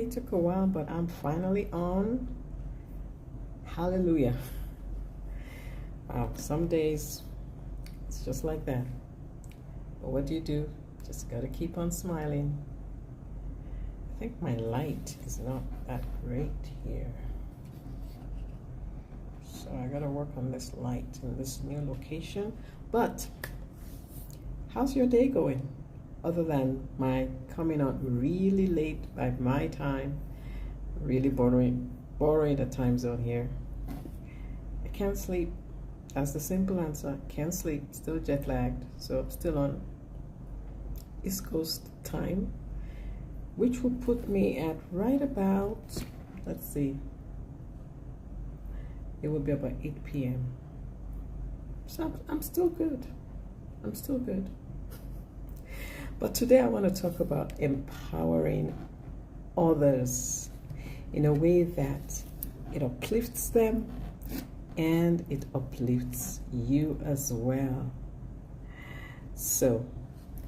It took a while, but I'm finally on. Hallelujah. Wow, some days it's just like that. But what do? Just gotta keep on smiling. I think my light is not that great here. So I gotta work on this light in this new location. But how's your day going? Other than my coming out really late by my time, really borrowing the time zone here. I can't sleep. That's the simple answer. Can't sleep. Still jet lagged. So still on East Coast time, which will put me at right about, let's see, it will be about 8 p.m. So I'm still good. I'm still good. But today I want to talk about empowering others in a way that it uplifts them and it uplifts you as well. So,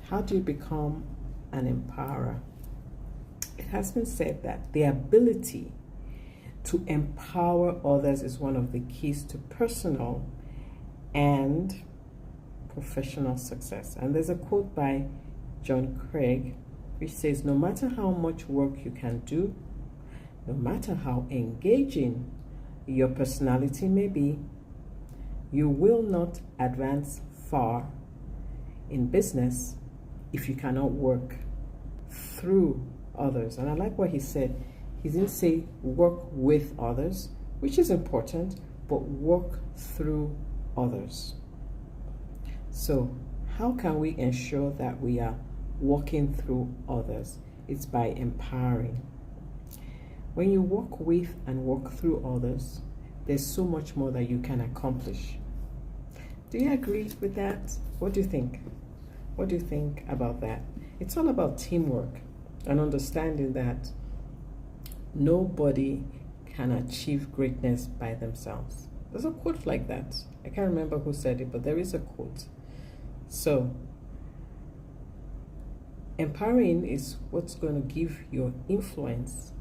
how do you become an empowerer? It has been said that the ability to empower others is one of the keys to personal and professional success. And there's a quote by John Craig which says, no matter how much work you can do, no matter how engaging your personality may be, you will not advance far in business if you cannot work through others. And I like what he said. He didn't say work with others, which is important, but work through others. So how can we ensure that we are walking through others? It's by empowering. When you work with and work through others, there's so much more that you can accomplish. Do you agree with that? What do you think? What do you think about that? It's all about teamwork and understanding that nobody can achieve greatness by themselves. There's a quote like that. I can't remember who said it, but there is a quote. So, empowering is what's going to give your influence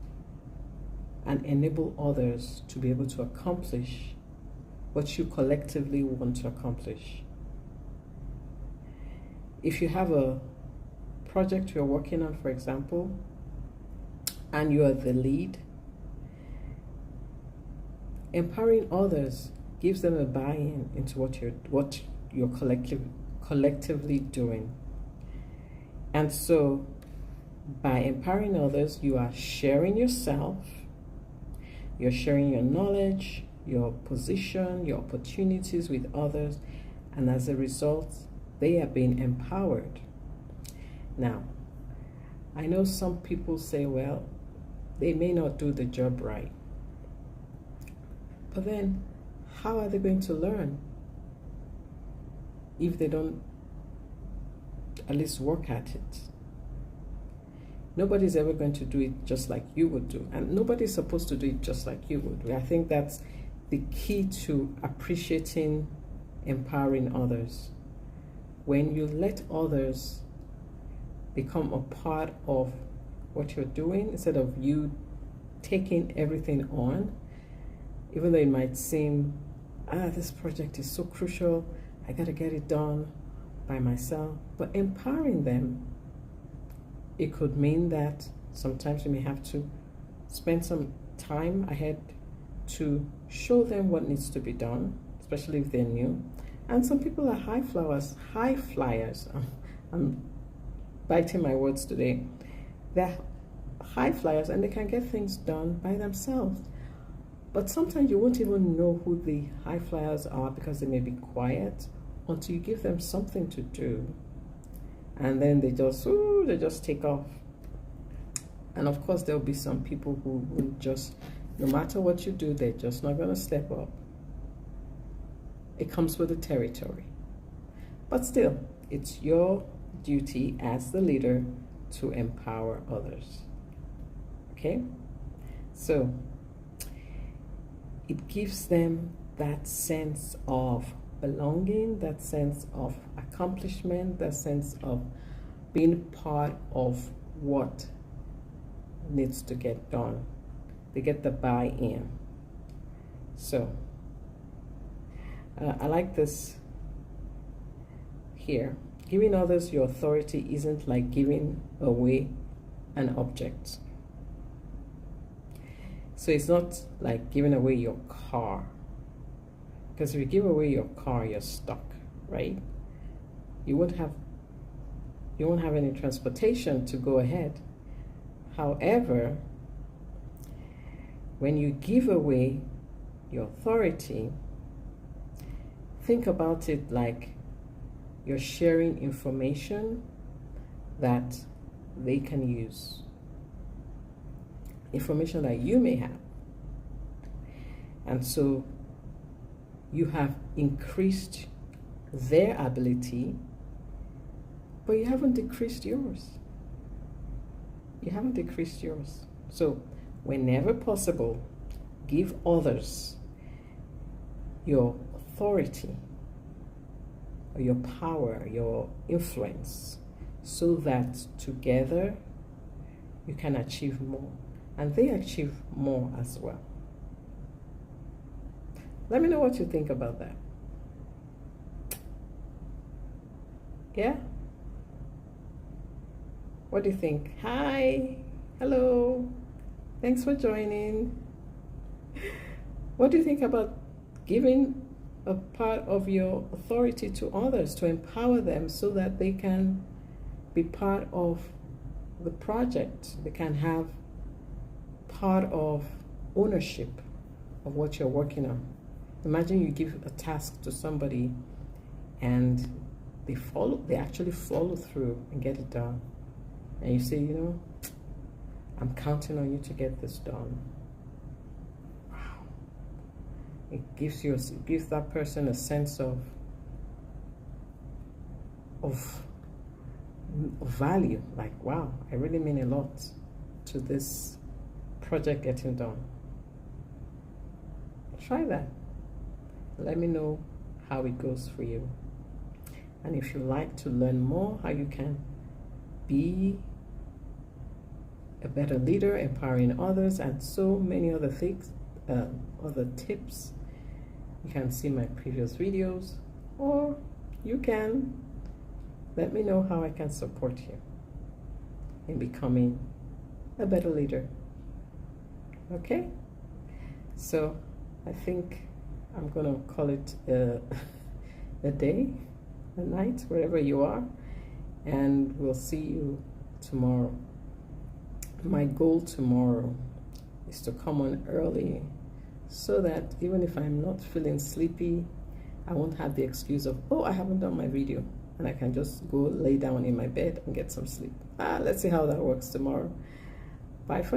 and enable others to be able to accomplish what you collectively want to accomplish. If you have a project you're working on, for example, and you are the lead, empowering others gives them a buy-in into what you're collectively doing. And so by empowering others, you are sharing yourself, you're sharing your knowledge, your position, your opportunities with others, and as a result, they are being empowered. Now, I know some people say, well, they may not do the job right. But then, how are they going to learn if they don't at least work at it? Nobody's ever going to do it just like you would do. And nobody's supposed to do it just like you would. I think that's the key to appreciating empowering others. When you let others become a part of what you're doing, instead of you taking everything on, even though it might seem, this project is so crucial, I gotta get it done by myself, but empowering them, it could mean that sometimes you may have to spend some time ahead to show them what needs to be done, especially if they're new. And some people are high flyers. I'm biting my words today. They're high flyers and they can get things done by themselves. But sometimes you won't even know who the high flyers are because they may be quiet until you give them something to do. And then they just take off. And of course, there'll be some people who will just, no matter what you do, they're just not going to step up. It comes with the territory. But still, it's your duty as the leader to empower others. Okay? So, it gives them that sense of belonging, that sense of accomplishment, that sense of being part of what needs to get done. They get the buy-in. So I like this here. Giving others your authority isn't like giving away an object. So it's not like giving away your car. Because if you give away your car, you're stuck, right? You won't have any transportation to go ahead. However, when you give away your authority, think about it like you're sharing information that they can use. Information that you may have. And so you have increased their ability, but you haven't decreased yours. You haven't decreased yours. So whenever possible, give others your authority, or your power, your influence, so that together you can achieve more. And they achieve more as well. Let me know what you think about that. Yeah? What do you think? Hi, hello, thanks for joining. What do you think about giving a part of your authority to others, to empower them so that they can be part of the project? They can have part of ownership of what you're working on. Imagine you give a task to somebody and they actually follow through and get it done. And you say, you know, I'm counting on you to get this done. Wow. It gives that person a sense of value. Like, wow, I really mean a lot to this project getting done. Try that. Let me know how it goes for you. And if you like to learn more how you can be a better leader, empowering others, and so many other things, other tips, you can see my previous videos, or you can let me know how I can support you in becoming a better leader. Okay? So I think I'm gonna call it a day, a night, wherever you are, and we'll see you tomorrow. My goal tomorrow is to come on early so that even if I'm not feeling sleepy, I won't have the excuse of, oh, I haven't done my video, and I can just go lay down in my bed and get some sleep. Let's see how that works tomorrow. Bye for now.